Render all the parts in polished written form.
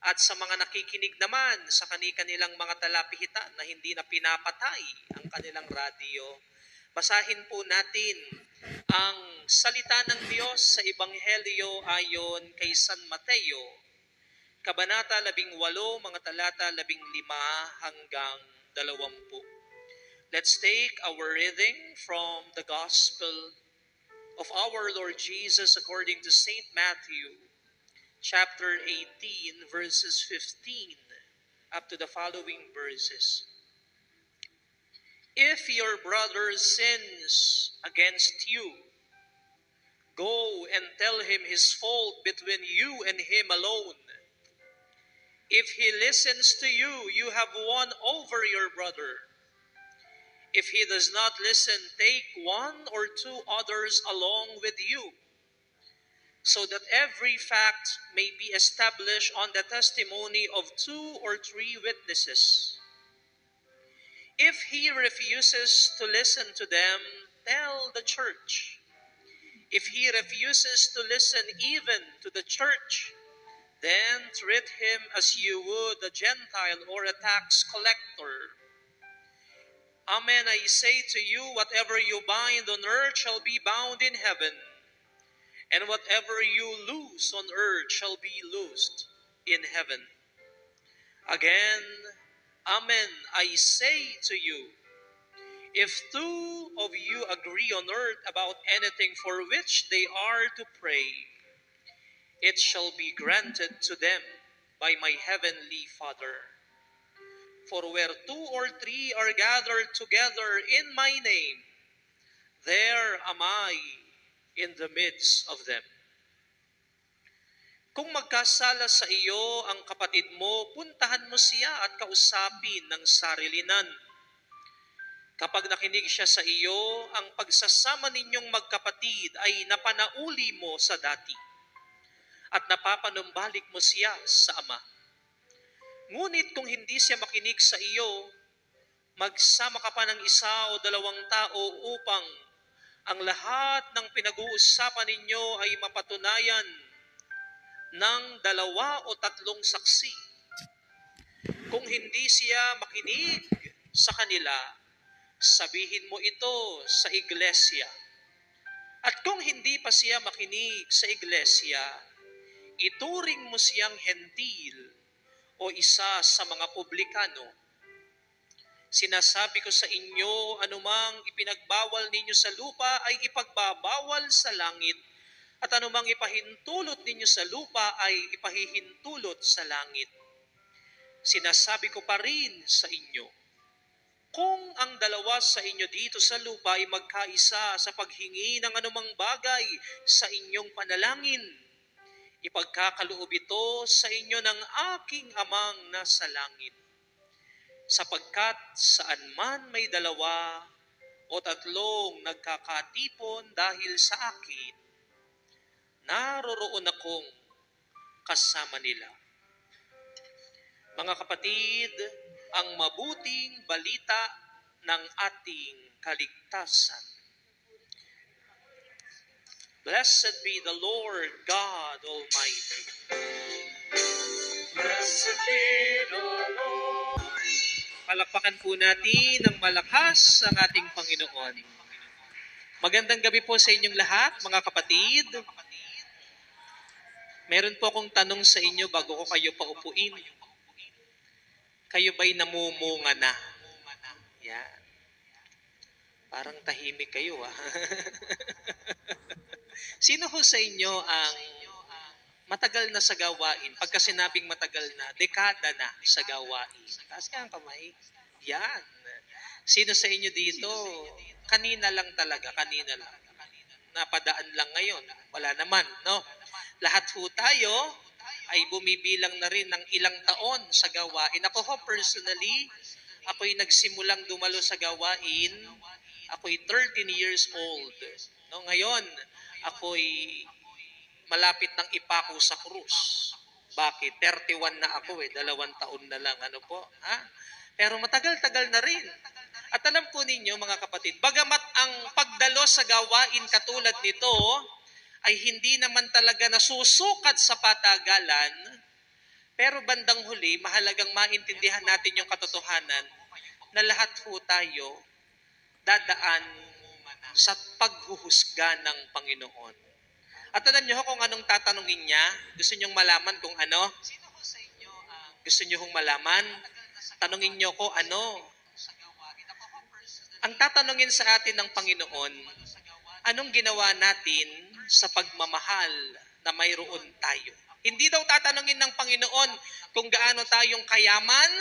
At sa mga nakikinig naman sa kanilang mga talapihitan na hindi na pinapatay ang kanilang radyo, basahin po natin ang salita ng Diyos sa Ebanghelyo ayon kay San Mateo, Kabanata 18, mga talata 15 hanggang 20. Let's take our reading from the Gospel of our Lord Jesus according to St. Matthew, chapter 18, verses 15 up to the following verses. If your brother sins against you, go and tell him his fault between you and him alone. If he listens to you, you have won over your brother. If he does not listen, take one or two others along with you, so that every fact may be established on the testimony of 2 or 3 witnesses. If he refuses to listen to them, tell the church. If he refuses to listen even to the church, then treat him as you would a Gentile or a tax collector. Amen, I say to you, whatever you bind on earth shall be bound in heaven, and whatever you loose on earth shall be loosed in heaven. Again, amen, I say to you, if 2 of you agree on earth about anything for which they are to pray, it shall be granted to them by my heavenly Father. For where 2 or 3 are gathered together in my name, there am I in the midst of them. Kung magkasala sa iyo ang kapatid mo, puntahan mo siya at kausapin ng sarilinan. Kapag nakinig siya sa iyo, ang pagsasama ninyong magkapatid ay napanauli mo sa dati at napapanumbalik mo siya sa Ama. Ngunit kung hindi siya makinig sa iyo, magsama ka pa ng 1 o 2 tao upang ang lahat ng pinag-uusapan ninyo ay mapatunayan ng 2 o 3 saksi. Kung hindi siya makinig sa kanila, sabihin mo ito sa iglesia. At kung hindi pa siya makinig sa iglesia, ituring mo siyang hentil o isa sa mga publikano. Sinasabi ko sa inyo, anumang ipinagbawal ninyo sa lupa ay ipagbabawal sa langit, at anumang ipahintulot ninyo sa lupa ay ipahihintulot sa langit. Sinasabi ko pa rin sa inyo, kung ang 2 sa inyo dito sa lupa ay magkaisa sa paghingi ng anumang bagay sa inyong panalangin, ipagkakaloob ito sa inyo ng aking Amang nasa langit. Sapagkat saan man may 2 o 3 nagkakatipon dahil sa akin, naroroon akong kasama nila. Mga kapatid, ang mabuting balita ng ating kaligtasan. Blessed be the Lord God Almighty. Blessed be the Lord. Palakpakan po natin ng malakas ang ating Panginoon. Magandang gabi po sa inyong lahat, mga kapatid. Meron po akong tanong sa inyo bago ko kayo paupuin. Kayo ba'y namumunga na? Yan. Parang tahimik kayo, ah. Sino ho sa inyo ang matagal na sa gawain? Pagka sinabing matagal na, dekada na sa gawain. Taas ka ang kamay. Yan. Sino sa inyo dito? Kanina lang talaga, kanina lang. Napadaan lang ngayon. Wala naman, no? Lahat ho tayo ay bumibilang na rin ng ilang taon sa gawain. Ako ho, personally, ako'y nagsimulang dumalo sa gawain. Ako'y 13 years old. No, ngayon, ako'y malapit ng ipako sa krus. Bakit? 31 na ako 2 taon na lang. Ano po? Ha? Pero matagal-tagal na rin. At alam po ninyo, mga kapatid, bagamat ang pagdalo sa gawain katulad nito ay hindi naman talaga nasusukat sa patagalan, Pero bandang huli, mahalagang maintindihan natin yung katotohanan na lahat po tayo dadaan sa paghuhusga ng Panginoon. At alam niyo kung anong tatanungin niya? Gusto niyong malaman kung ano? Gusto niyo hong malaman? Tanungin niyo ko ano? Ang tatanungin sa atin ng Panginoon, anong ginawa natin sa pagmamahal na mayroon tayo? Hindi daw tatanungin ng Panginoon kung gaano tayong kayaman.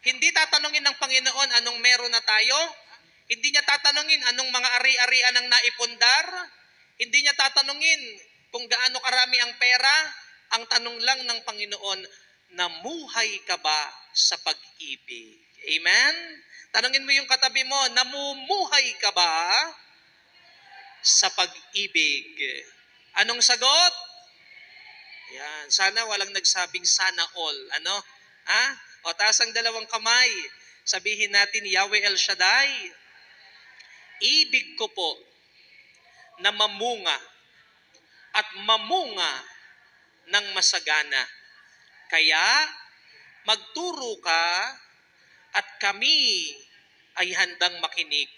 Hindi tatanungin ng Panginoon anong meron na tayo. Hindi niya tatanungin anong mga ari-arian ang naipundar. Hindi niya tatanungin kung gaano karami ang pera. Ang tanong lang ng Panginoon, namuhay ka ba sa pag-ibig? Amen? Tanungin mo yung katabi mo, namumuhay ka ba sa pag-ibig? Anong sagot? Yan. Sana walang nagsabing sana all. Ano? Ha? O taas ang dalawang kamay. Sabihin natin, Yahweh El Shaddai, ibig ko po na mamunga at mamunga ng masagana. Kaya magturo ka at kami ay handang makinig.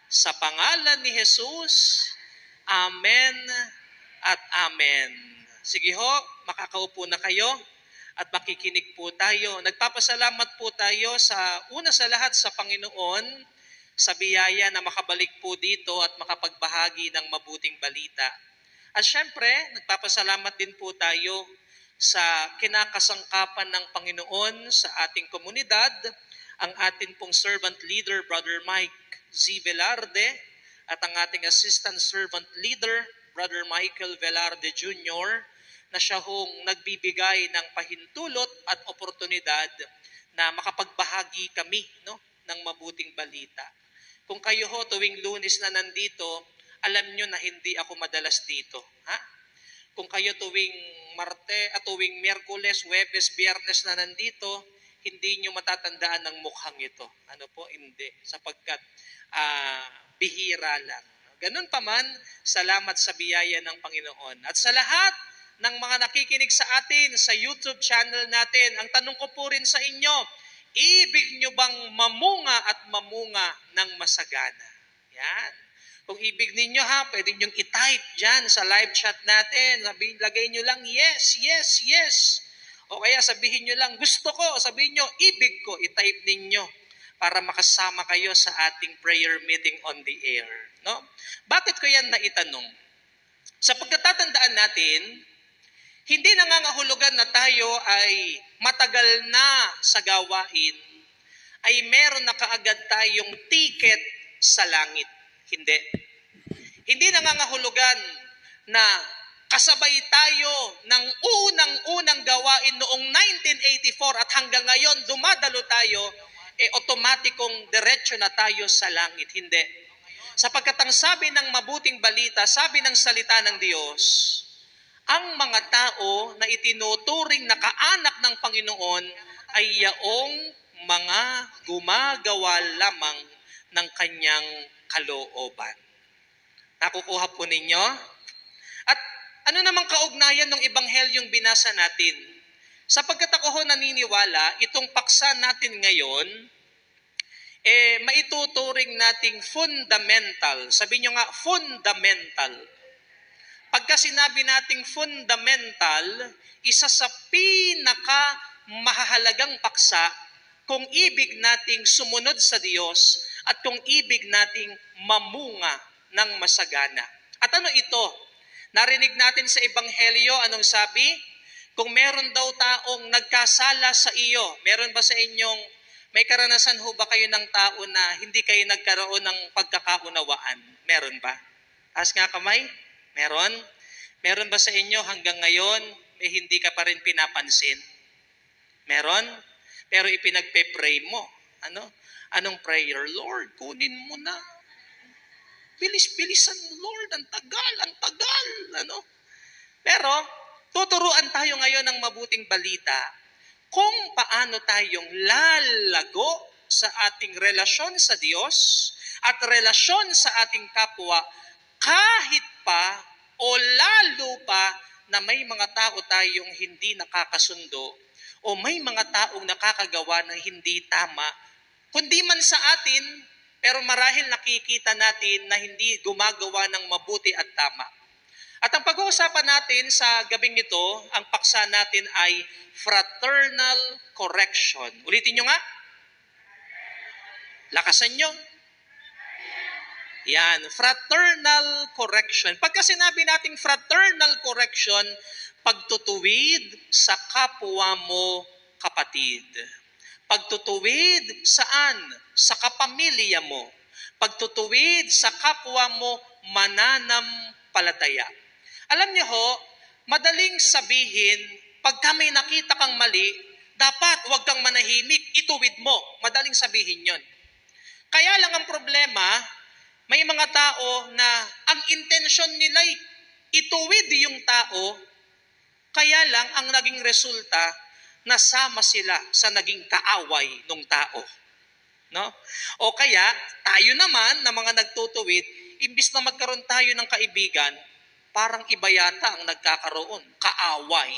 Sa pangalan ni Jesus, Amen at Amen. Sige ho, makakaupo na kayo at makikinig po tayo. Nagpapasalamat po tayo una sa lahat sa Panginoon sa biyaya na makabalik po dito at makapagbahagi ng mabuting balita. At syempre, nagpapasalamat din po tayo sa kinakasangkapan ng Panginoon sa ating komunidad, ang ating pong servant leader, Brother Mike Z. Velarde, at ang ating assistant servant leader, Brother Michael Velarde Jr., na siya hong nagbibigay ng pahintulot at oportunidad na makapagbahagi kami ng mabuting balita. Kung kayo ho tuwing Lunes na nandito, alam nyo na hindi ako madalas dito. Ha? Kung kayo tuwing tuwing Miyerkules, Huwebes, Biyernes na nandito, hindi nyo matatandaan ng mukhang ito. Ano po? Hindi. Sapagkat bihira lang. Ganun pa man, salamat sa biyaya ng Panginoon. At sa lahat ng mga nakikinig sa atin sa YouTube channel natin, ang tanong ko po rin sa inyo, ibig nyo bang mamunga at mamunga ng masagana? Yan. Kung ibig ninyo pwede nyo i-type dyan sa live chat natin. Lagay nyo lang, yes, yes, yes. O kaya sabihin nyo lang, gusto ko. Sabihin nyo, ibig ko. I-type ninyo para makasama kayo sa ating prayer meeting on the air. No? Bakit ko yan naitanong? Sa pagkatatandaan natin, hindi nangangahulugan na tayo ay matagal na sa gawain, ay meron na kaagad tayong ticket sa langit. Hindi. Hindi nangangahulugan na kasabay tayo ng unang-unang gawain noong 1984 at hanggang ngayon dumadalo tayo, otomatikong diretso na tayo sa langit. Hindi. Sapagkat ang sabi ng mabuting balita, sabi ng salita ng Diyos, ang mga tao na itinuturing na kaanak ng Panginoon ay yaong mga gumagawa lamang ng kanyang kalooban. Nakukuha po ninyo? At ano namang kaugnayan ng ebanghelyong binasa natin? Sapagkat ako ho naniniwala, itong paksa natin ngayon, maituturing nating fundamental. Sabi nyo nga, fundamental. Pagka sinabi nating fundamental, isa sa pinakamahalagang paksa kung ibig nating sumunod sa Diyos at kung ibig nating mamunga ng masagana. At ano ito? Narinig natin sa Ebanghelyo, anong sabi? Kung meron daw taong nagkasala sa iyo, meron ba sa inyong, may karanasan ho ba kayo ng tao na hindi kayo nagkaroon ng pagkakaunawaan? Meron ba? Taas nga kamay. Meron? Meron ba sa inyo hanggang ngayon hindi ka pa rin pinapansin? Meron? Pero ipinagpe-pray mo. Ano? Anong prayer? Lord, kunin mo na. Bilis-bilisan mo, Lord. Ang tagal, ang tagal. Ano? Pero, tuturuan tayo ngayon ng mabuting balita kung paano tayong lalago sa ating relasyon sa Diyos at relasyon sa ating kapwa kahit pa o lalo pa na may mga tao tayong hindi nakakasundo o may mga taong nakakagawa ng hindi tama, kundi man sa atin, pero marahil nakikita natin na hindi gumagawa ng mabuti at tama. At ang pag-uusapan natin sa gabing ito, ang paksa natin ay fraternal correction. Ulitin nyo nga. Lakasan nyo. Yan, fraternal correction. Pagka sinabi nating fraternal correction, pagtutuwid sa kapwa mo kapatid. Pagtutuwid saan? Sa kapamilya mo. Pagtutuwid sa kapwa mo mananampalataya. Alam niyo ho, madaling sabihin, pagka may nakita kang mali, dapat huwag kang manahimik, ituwid mo. Madaling sabihin yon. Kaya lang ang problema, may mga tao na ang intensyon nila'y ituwid yung tao, kaya lang ang naging resulta, nasama sila sa naging kaaway ng tao. No? O kaya, tayo naman na mga nagtutuwid, imbis na magkaroon tayo ng kaibigan, parang iba yata ang nagkakaroon, kaaway,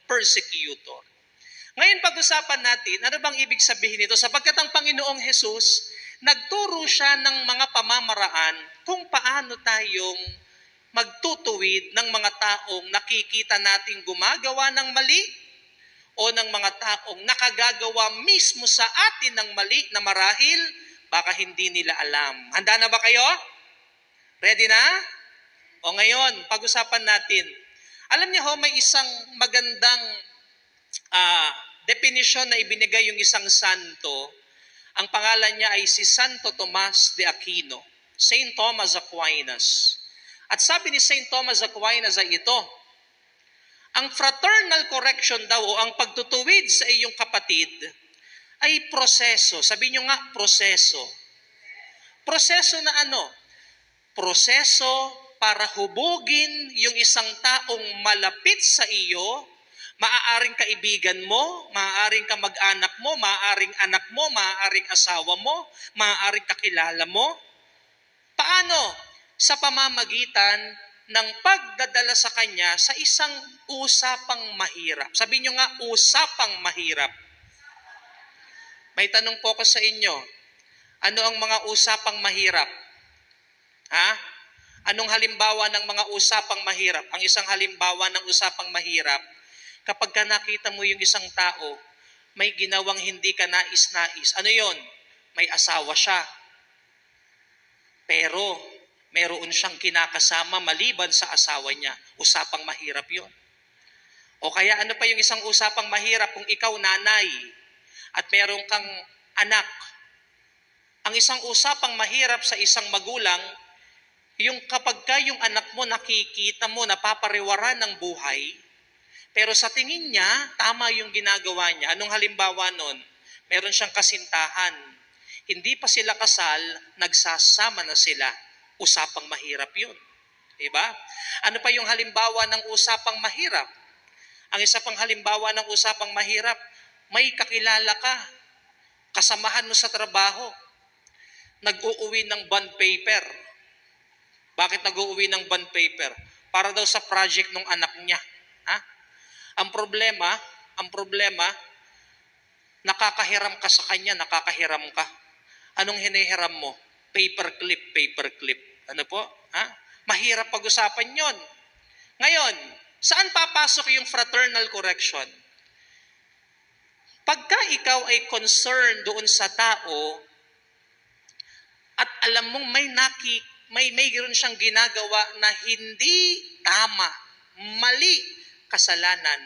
persecutor. Ngayon pag-usapan natin, ano bang ibig sabihin nito? Sapagkat ang Panginoong Jesus, nagturo siya ng mga pamamaraan kung paano tayong magtutuwid ng mga taong nakikita nating gumagawa ng mali o ng mga taong nakagagawa mismo sa atin ng mali na marahil baka hindi nila alam. Handa na ba kayo? Ready na? O ngayon, pag-usapan natin. Alam niyo ho, may isang magandang definition na ibinigay yung isang santo. Ang pangalan niya ay si Santo Tomas de Aquino, Saint Thomas Aquinas. At sabi ni Saint Thomas Aquinas ay ito, ang fraternal correction daw o ang pagtutuwid sa iyong kapatid ay proseso. Sabi niyo nga, proseso. Proseso na ano? Proseso para hubugin yung isang taong malapit sa iyo, maaaring kaibigan mo, maaaring kamag-anak mo, maaaring anak mo, maaaring asawa mo, maaaring kakilala mo. Paano? Sa pamamagitan ng pagdadala sa kanya sa isang usapang mahirap. Sabi nyo nga, usapang mahirap. May tanong po ko sa inyo, ano ang mga usapang mahirap? Ha? Anong halimbawa ng mga usapang mahirap? Ang isang halimbawa ng usapang mahirap, kapag ka nakita mo yung isang tao, may ginawang hindi ka nais-nais. Ano yon? May asawa siya. Pero, meron siyang kinakasama maliban sa asawa niya. Usapang mahirap yon. O kaya ano pa yung isang usapang mahirap kung ikaw nanay at meron kang anak. Ang isang usapang mahirap sa isang magulang, yung kapag ka yung anak mo nakikita mo, napapariwaran ng buhay, pero sa tingin niya, tama yung ginagawa niya. Anong halimbawa nun? Meron siyang kasintahan. Hindi pa sila kasal, nagsasama na sila. Usapang mahirap yun. Diba? Ano pa yung halimbawa ng usapang mahirap? Ang isa pang halimbawa ng usapang mahirap, may kakilala ka, kasamahan mo sa trabaho, nag-uuwi ng bond paper. Bakit nag-uuwi ng bond paper? Para daw sa project ng anak niya. Ha? Ang problema, nakakahiram ka sa kanya, nakakahiram ka. Anong hinihiram mo? Paperclip. Ano po? Ha? Mahirap pag-usapan yon. Ngayon, saan papasok yung fraternal correction? Pagka ikaw ay concerned doon sa tao at alam mong may mayroon siyang ginagawa na hindi tama, mali, kasalanan,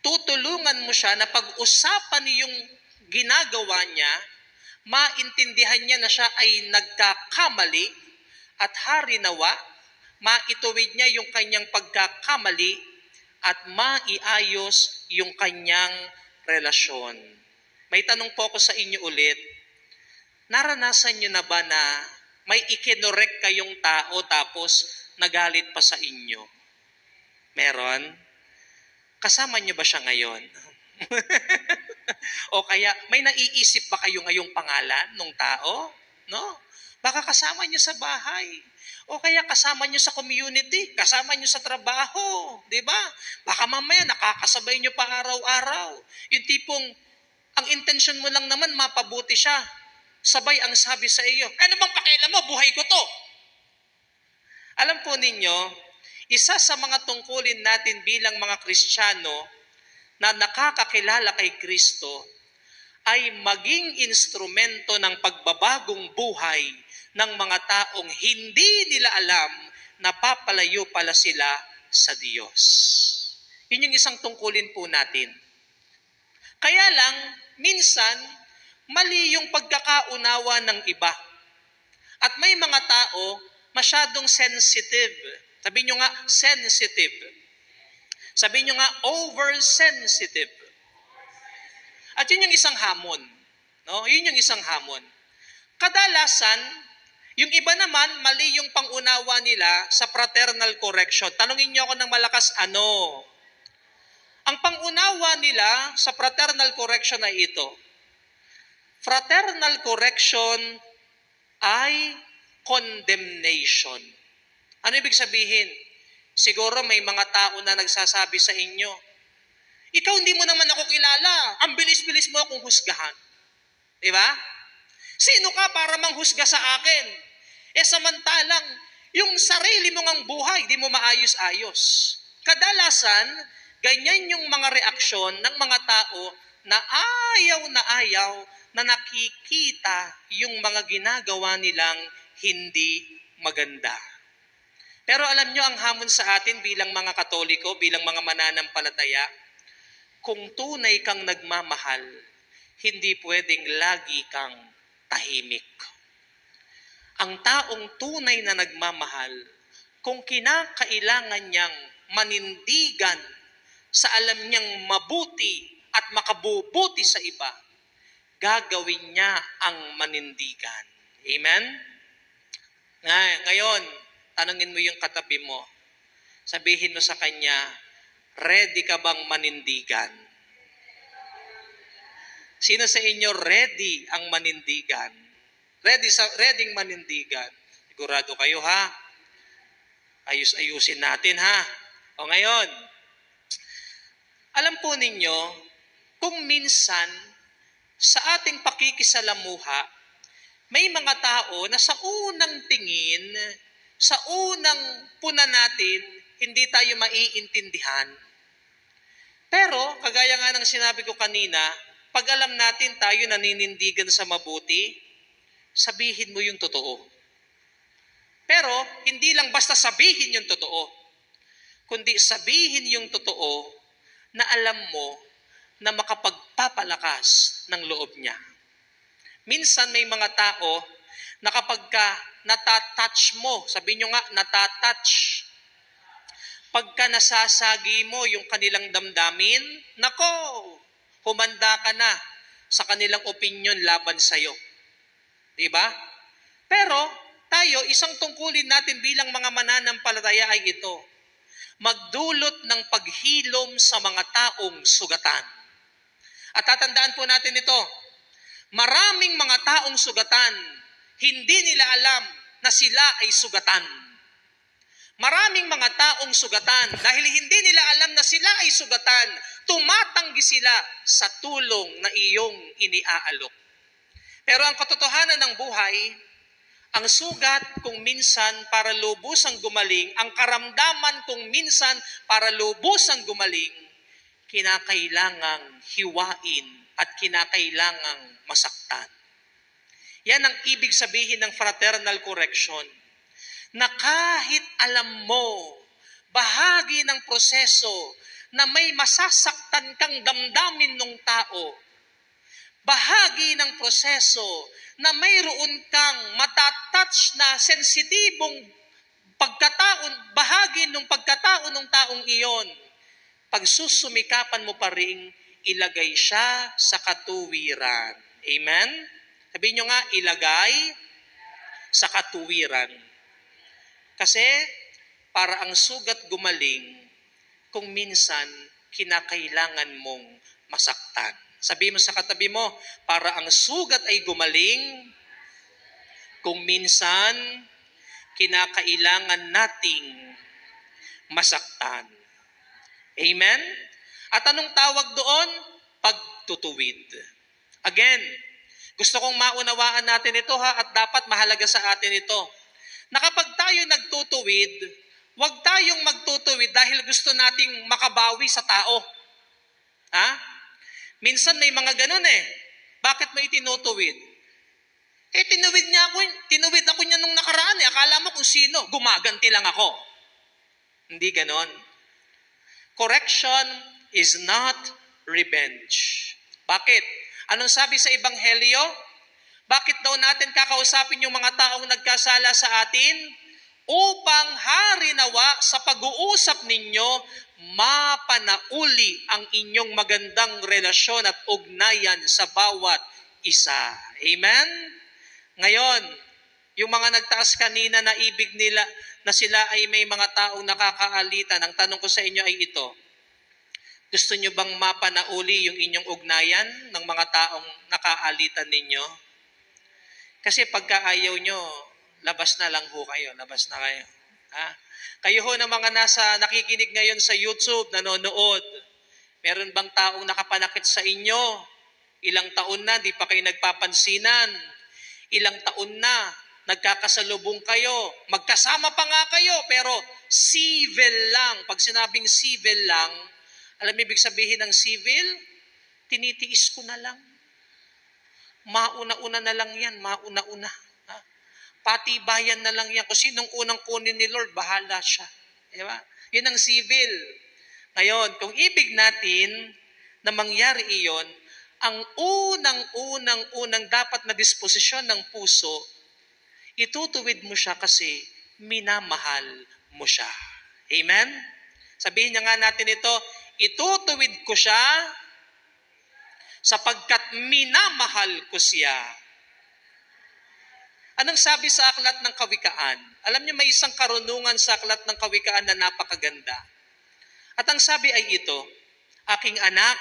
tutulungan mo siya na pag-usapan yung ginagawa niya, maintindihan niya na siya ay nagkakamali at harinawa, maituwid niya yung kanyang pagkakamali at maiayos yung kanyang relasyon. May tanong po ako sa inyo ulit, naranasan niyo na ba na may ikinorek kayong tao tapos nagalit pa sa inyo? Meron? Kasama niyo ba siya ngayon? O kaya, may naiisip ba kayo ngayong pangalan ng tao? No? Baka kasama nyo sa bahay. O kaya kasama nyo sa community, kasama nyo sa trabaho. Di ba? Baka mamaya nakakasabay nyo pa araw-araw. Yung tipong, ang intention mo lang naman, mapabuti siya. Sabay ang sabi sa iyo, ano bang pakialam mo? Buhay ko to. Alam po ninyo, isa sa mga tungkulin natin bilang mga Kristiyano na nakakakilala kay Kristo ay maging instrumento ng pagbabagong buhay ng mga taong hindi nila alam na papalayo pala sila sa Diyos. Yun yung isang tungkulin po natin. Kaya lang, minsan, mali yung pagkakaunawa ng iba. At may mga tao masyadong sensitive. Sabi nyo nga, sensitive. Sabi nyo nga, oversensitive. At yun yung isang hamon. No? Yun yung isang hamon. Kadalasan, yung iba naman, mali yung pangunawa nila sa fraternal correction. Tanungin niyo ako ng malakas, ano? Ang pangunawa nila sa fraternal correction ay ito. Fraternal correction ay condemnation. Ano ibig sabihin? Siguro may mga tao na nagsasabi sa inyo, ikaw hindi mo naman ako kilala. Ang bilis-bilis mo akong husgahan. Diba? Sino ka para manghusga sa akin? Samantalang, yung sarili mong ang buhay, di mo maayos-ayos. Kadalasan, ganyan yung mga reaksyon ng mga tao na ayaw na nakikita yung mga ginagawa nilang hindi maganda. Pero alam nyo, ang hamon sa atin bilang mga Katoliko, bilang mga mananampalataya, kung tunay kang nagmamahal, hindi pwedeng lagi kang tahimik. Ang taong tunay na nagmamahal, kung kinakailangan niyang manindigan sa alam niyang mabuti at makabubuti sa iba, gagawin niya ang manindigan. Amen? Ngayon, tanungin mo yung katabi mo. Sabihin mo sa kanya, ready ka bang manindigan? Sino sa inyo ready ang manindigan? Ready manindigan. Sigurado kayo ha? Ayusin natin ha? O ngayon, alam po ninyo, kung minsan sa ating pakikisalamuha, may mga tao na sa unang tingin, sa unang puna natin, hindi tayo maiintindihan. Pero, kagaya nga ng sinabi ko kanina, pag alam natin tayo naninindigan sa mabuti, sabihin mo yung totoo. Pero, hindi lang basta sabihin yung totoo, kundi sabihin yung totoo na alam mo na makapagpapalakas ng loob niya. Minsan may mga tao na kapag ka natatouch mo, sabihin nyo nga, natatouch, pagka nasasagi mo yung kanilang damdamin, nako, humanda ka na sa kanilang opinion laban sa'yo. Diba? Pero, tayo, isang tungkulin natin bilang mga mananampalataya ay ito, magdulot ng paghilom sa mga taong sugatan. At tatandaan po natin ito, maraming mga taong sugatan, hindi nila alam na sila ay sugatan. Maraming mga taong sugatan, dahil hindi nila alam na sila ay sugatan, tumatanggi sila sa tulong na iyong iniaalok. Pero ang katotohanan ng buhay, ang sugat kung minsan para lubusang gumaling, ang karamdaman kung minsan para lubusang gumaling, kinakailangang hiwain at kinakailangang masaktan. Yan ang ibig sabihin ng fraternal correction. Na kahit alam mo, bahagi ng proseso na may masasaktan kang damdamin ng tao, bahagi ng proseso na mayroon kang matatouch na sensitibong pagkataon, bahagi ng pagkataon ng taong iyon, pagsusumikapan mo pa ring ilagay siya sa katuwiran. Amen? Sabihin nyo nga, ilagay sa katuwiran. Kasi, para ang sugat gumaling, kung minsan, kinakailangan mong masaktan. Sabi mo sa katabi mo, para ang sugat ay gumaling, kung minsan kinakailangan nating masaktan. Amen? At anong tawag doon? Pagtutuwid. Again, gusto kong maunawaan natin ito at dapat mahalaga sa atin ito. Na kapag tayo nagtutuwid, huwag tayong magtutuwid dahil gusto nating makabawi sa tao. Ha? Minsan may mga ganun eh. Bakit mo itinutuwid? Tinuwid ako niya nung nakaraan eh. Akala mo kung sino, gumaganti lang ako. Hindi ganon. Correction is not revenge. Bakit? Anong sabi sa Ebanghelyo? Bakit daw natin kakausapin yung mga taong nagkasala sa atin? Upang harinawa sa pag-uusap ninyo, mapanauli ang inyong magandang relasyon at ugnayan sa bawat isa. Amen? Ngayon, yung mga nagtaas kanina na ibig nila na sila ay may mga taong nakakaalitan, ang tanong ko sa inyo ay ito. Gusto nyo bang mapanauli yung inyong ugnayan ng mga taong nakaalitan ninyo? Kasi pagka ayaw nyo, labas na lang ho kayo, labas na kayo. Ha? Kayo ho na mga nakikinig ngayon sa YouTube, nanonood, meron bang taong nakapanakit sa inyo? Ilang taon na, di pa kayo nagpapansinan. Ilang taon na, nagkakasalubong kayo. Magkasama pa nga kayo, pero civil lang. Pag sinabing civil lang, alam mo ibig sabihin ng civil? Tinitiis ko na lang. Mauna-una na lang yan, mauna-una. Ha? Patibayan na lang yan. Kung sinong unang kunin ni Lord, bahala siya. Diba? Yun ang civil. Ngayon, kung ibig natin na mangyari iyon, ang unang dapat na disposisyon ng puso, itutuwid mo siya kasi minamahal mo siya. Amen? Sabihin niya nga natin ito, itutuwid ko siya sapagkat minamahal ko siya. Anong sabi sa aklat ng Kawikaan? Alam niyo may isang karunungan sa aklat ng Kawikaan na napakaganda. At ang sabi ay ito, aking anak,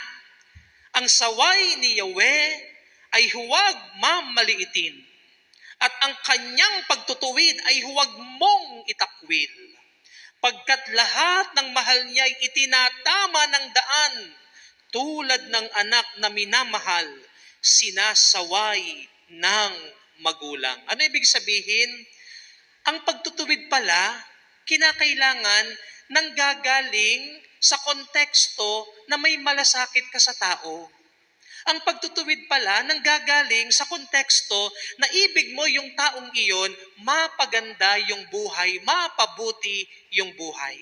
ang saway ni Yahweh ay huwag mamaliitin at ang kanyang pagtutuwid ay huwag mong itakwil. Pagkat lahat ng mahal niya ay itinatama ng daan tulad ng anak na minamahal, sinasaway ng magulang. Ano ibig sabihin? Ang pagtutuwid pala, kinakailangan nanggagaling sa konteksto na may malasakit ka sa tao. Ang pagtutuwid pala nanggagaling sa konteksto na ibig mo yung taong iyon mapaganda yung buhay, mapabuti yung buhay.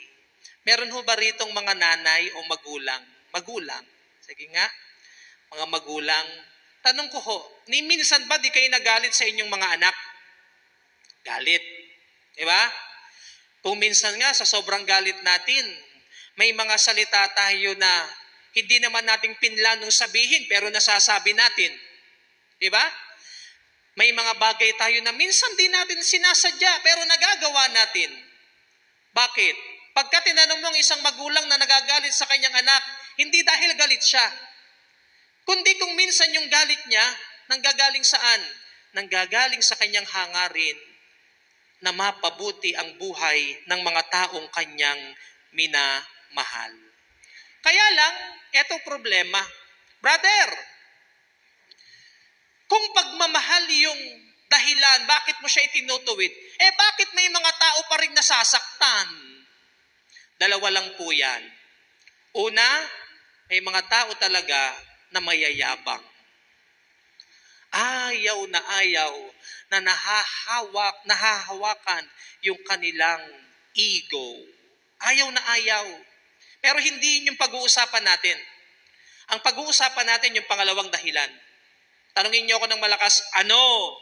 Meron ho ba ritong mga nanay o magulang? Magulang. Sige nga, mga magulang. Tanong ko ho, ni minsan ba di kayo nagalit sa inyong mga anak? Galit. Diba? Kung minsan nga sa sobrang galit natin, may mga salita tayo na hindi naman nating pinlanong sabihin pero nasasabi natin. Diba? May mga bagay tayo na minsan di natin sinasadya pero nagagawa natin. Bakit? Pagka tinanong mong isang magulang na nagagalit sa kanyang anak, hindi dahil galit siya. Kundi kung minsan yung galit niya, nanggagaling saan? Nanggagaling sa kanyang hangarin na mapabuti ang buhay ng mga taong kanyang minamahal. Kaya lang, eto problema. Brother, kung pagmamahal yung dahilan, bakit mo siya itinutuwid? Bakit may mga tao pa rin nasasaktan? Dalawa lang po yan. Una, may mga tao talaga na mayayabang. Ayaw na nahahawakan yung kanilang ego. Ayaw. Pero hindi yun yung pag-uusapan natin. Ang pag-uusapan natin yung pangalawang dahilan. Tanungin niyo ako ng malakas, ano?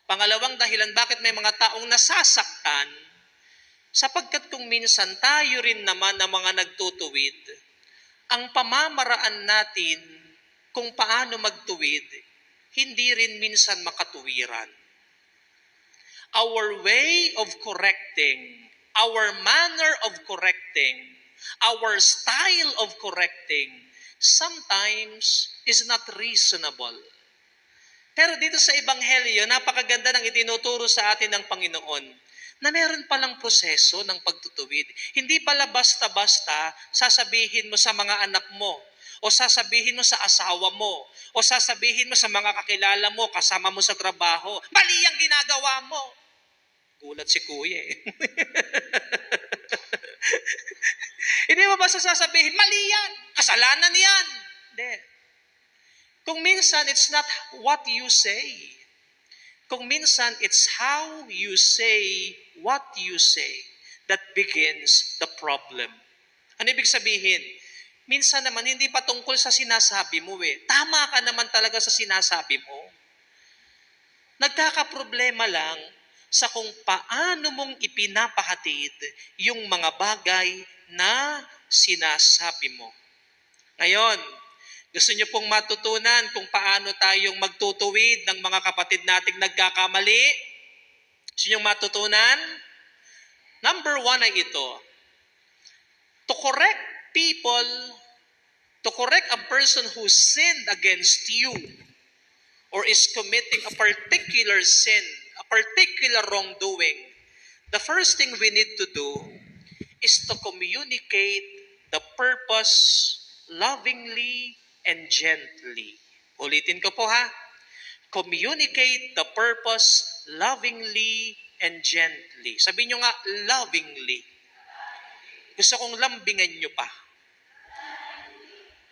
Pangalawang dahilan, bakit may mga taong nasasaktan? Sapagkat kung minsan tayo rin naman na mga nagtutuwid, ang pamamaraan natin kung paano magtuwid, hindi rin minsan makatuwiran. Our way of correcting, our manner of correcting, our style of correcting, sometimes is not reasonable. Pero dito sa Ebanghelyo, napakaganda ng itinuturo sa atin ng Panginoon na meron palang proseso ng pagtutuwid. Hindi pala basta-basta sasabihin mo sa mga anak mo, o sasabihin mo sa asawa mo, o sasabihin mo sa mga kakilala mo, kasama mo sa trabaho, mali ang ginagawa mo. Gulat si kuya eh. Hindi mo basta sasabihin, mali yan, kasalanan yan. Hindi. Kung minsan, it's not what you say. Kung minsan, it's how you say what you say that begins the problem. Ano ibig sabihin? Minsan naman, hindi pa tungkol sa sinasabi mo eh. Tama ka naman talaga sa sinasabi mo. Nagkakaproblema lang sa kung paano mong ipinapahatid yung mga bagay na sinasabi mo. Ngayon, gusto niyo pong matutunan kung paano tayong magtutuwid ng mga kapatid nating nagkakamali? Gusto niyo matutunan? Number 1 ay ito. To correct people, to correct a person who sinned against you or is committing a particular sin, a particular wrongdoing, the first thing we need to do is to communicate the purpose lovingly and gently. Ulitin ko po ha. Communicate the purpose lovingly and gently. Sabihin nyo nga, lovingly. Gusto kong lambingan nyo pa.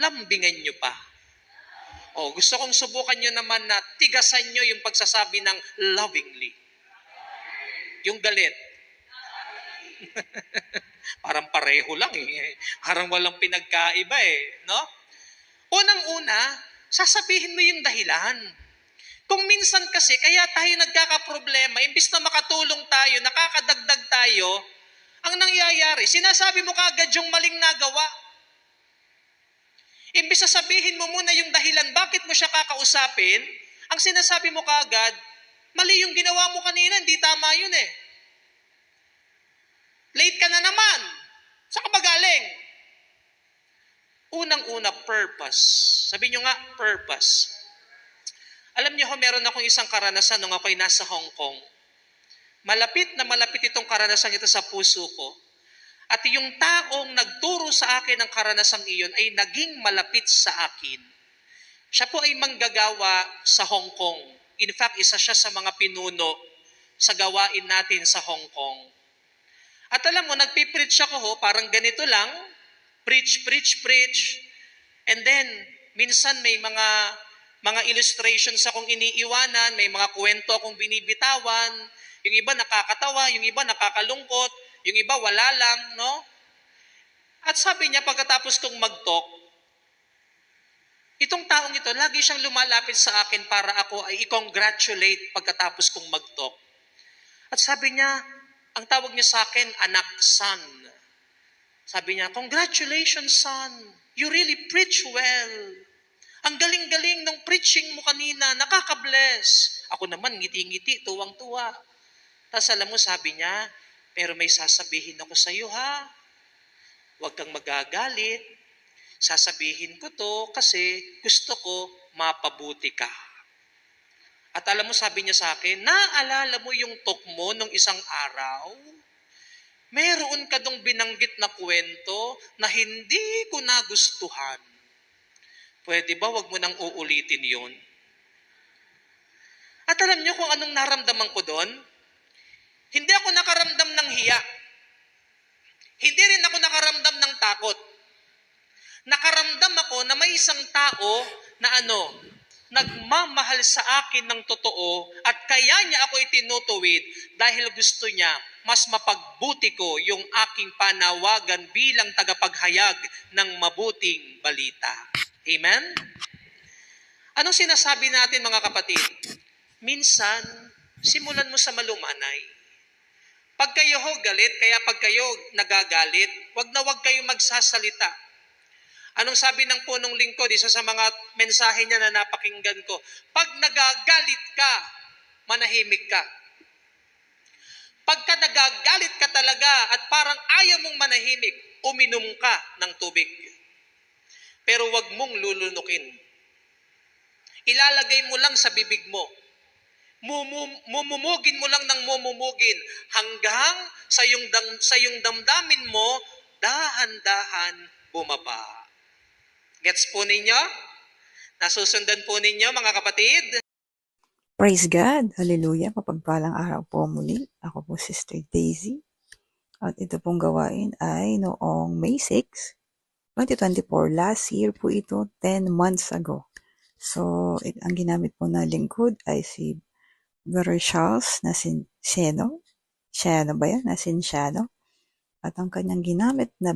Lambingan nyo pa. O, gusto kong subukan nyo naman na tigasan nyo yung pagsasabi ng lovingly. Yung galit. Parang pareho lang eh. Parang walang pinagkaiba eh. No? Unang-una, sasabihin mo yung dahilan. Kung minsan kasi, kaya tayo nagkakaproblema, imbis na makatulong tayo, nakakadagdag tayo, ang nangyayari, sinasabi mo kaagad yung maling nagawa. Imbis na sabihin mo muna yung dahilan, bakit mo siya kakausapin, ang sinasabi mo kaagad, mali yung ginawa mo kanina, hindi tama yun eh. Late ka na naman. Saan ka ba galing? Unang-una, purpose. Sabi nyo nga, purpose. Alam niyo meron akong isang karanasan nung ako'y nasa Hong Kong. Malapit na malapit itong karanasan ito sa puso ko. At yung taong nagturo sa akin ng karanasang iyon ay naging malapit sa akin. Siya po ay manggagawa sa Hong Kong. In fact, isa siya sa mga pinuno sa gawain natin sa Hong Kong. At alam mo, nagpipreach ako parang ganito lang. Preach, preach, preach. And then, minsan may mga illustrations akong iniiwanan, may mga kwento akong binibitawan, yung iba nakakatawa, yung iba nakakalungkot, yung iba wala lang, no? At sabi niya, pagkatapos kong mag-talk, itong taong ito, lagi siyang lumalapit sa akin para ako ay i-congratulate pagkatapos kong mag-talk. At sabi niya, ang tawag niya sa akin, anak, son. Sabi niya, congratulations, son. You really preach well. Ang galing-galing ng preaching mo kanina, nakaka-bless. Ako naman, ngiti-ngiti, tuwang-tuwa. Tapos alam mo, sabi niya, pero may sasabihin ako sa iyo, ha? Huwag kang magagalit. Sasabihin ko to kasi gusto ko mapabuti ka. At alam mo, sabi niya sa akin, naalala mo yung talk mo nung isang araw? Meron ka dong binanggit na kwento na hindi ko nagustuhan. Pwede ba wag mo nang uulitin yun? At alam niyo kung anong naramdaman ko doon? Hindi ako nakaramdam ng hiya. Hindi rin ako nakaramdam ng takot. Nakaramdam ako na may isang tao na nagmamahal sa akin ng totoo at kaya niya ako itinutuwid dahil gusto niya mas mapagbuti ko yung aking panawagan bilang tagapaghayag ng mabuting balita. Amen? Anong sinasabi natin mga kapatid? Minsan, simulan mo sa malumanay. Pag kayo galit, kaya pag kayo nagagalit, wag na wag kayo magsasalita. Anong sabi ng punong lingkod, isa sa mga mensahe niya na napakinggan ko, pag nagagalit ka, manahimik ka. Pagka nagagalit ka talaga at parang ayaw mong manahimik, uminom ka ng tubig. Pero wag mong lulunukin. ilalagay mo lang sa bibig mo. Mumumugin mo lang ng mumumugin hanggang sa iyong damdamin mo, dahan-dahan bumaba. Gets po ninyo? Nasusundan po ninyo mga kapatid? Praise God! Hallelujah! Mapagpalang araw po muli. Ako po Sister Daisy. At ito pong gawain ay noong May 6, 2024. Last year po ito, 10 months ago. So, ang ginamit po na lingkod ay si Brother Charles Nasinciano. Siano ba yan? Nasinciano. At ang kanyang ginamit na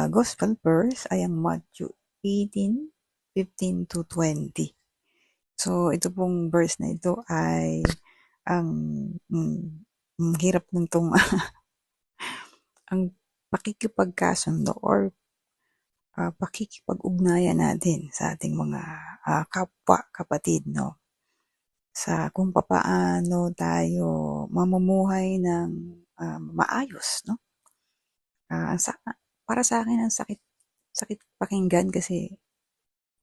gospel verse ay ang Matthew 18:15-20. So, ito pong verse na ito ay ang hirap ng ang pakikipagkasundo or pakikipag-ugnayan natin sa ating mga kapwa, kapatid, no? Sa kung papaano tayo mamumuhay ng maayos, no? Para sa akin, ang sakit pakinggan kasi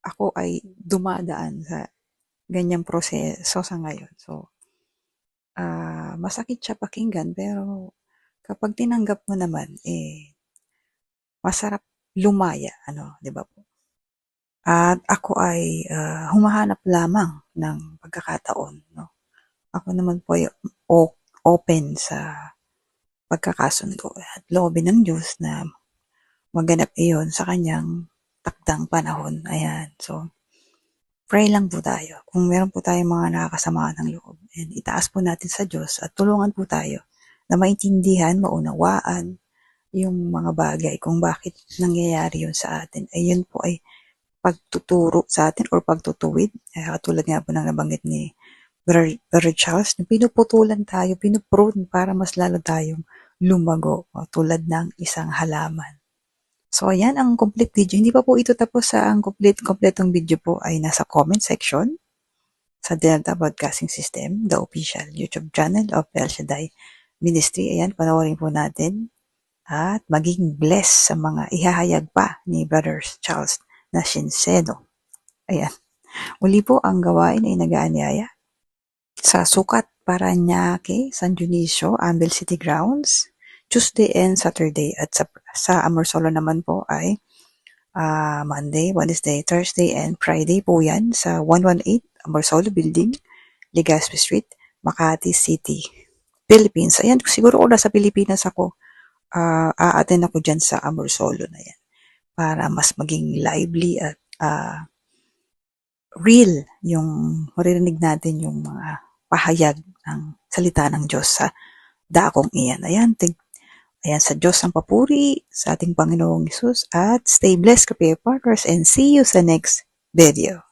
ako ay dumadaan sa ganyang proseso sa ngayon. So, masakit siya pakinggan pero kapag tinanggap mo naman, masarap lumaya, di ba po? At ako ay humahanap lamang ng pagkakataon, no? Ako naman po ay open sa pagkakasundo at loobin ng Diyos na maganap iyon sa kanyang takdang panahon. Ayan. So, pray lang po tayo. Kung meron po tayong mga nakakasama ng loob, and itaas po natin sa Diyos at tulungan po tayo na maintindihan, maunawaan yung mga bagay kung bakit nangyayari yun sa atin. Ay yun po ay pagtuturo sa atin or pagtutuwid. Katulad nga po ng nabanggit ni Brother Charles, pinuputulan tayo, pinuprune para mas lalo tayong lumago tulad ng isang halaman. So, ayan ang complete video. Hindi pa po ito tapos sa ang kompletong video po ay nasa comment section sa Delta Broadcasting System, the official YouTube channel of El Shaddai Ministry. Ayan, panoorin po natin at maging blessed sa mga ihahayag pa ni Brother Charles Nasinciano. Ayan. Uli po ang gawain ay nag-aanyaya sa Sukat, Parañaque, San Dionisio, Ambel City Grounds, Tuesday and Saturday. At sa Amorsolo naman po ay Monday, Wednesday, Thursday, and Friday po yan sa 118 Amorsolo Building, Legazpi Street, Makati City, Philippines. Ayan, siguro kung nasa Pilipinas ako, a-attend ako dyan sa Amorsolo na yan para mas maging lively at real yung maririnig natin yung mga pahayag ng salita ng Diyos sa dakong iyan. Ayan, sa Diyos ang papuri, sa ating Panginoong Hesus, at stay blessed, kapatid partners, and see you sa next video.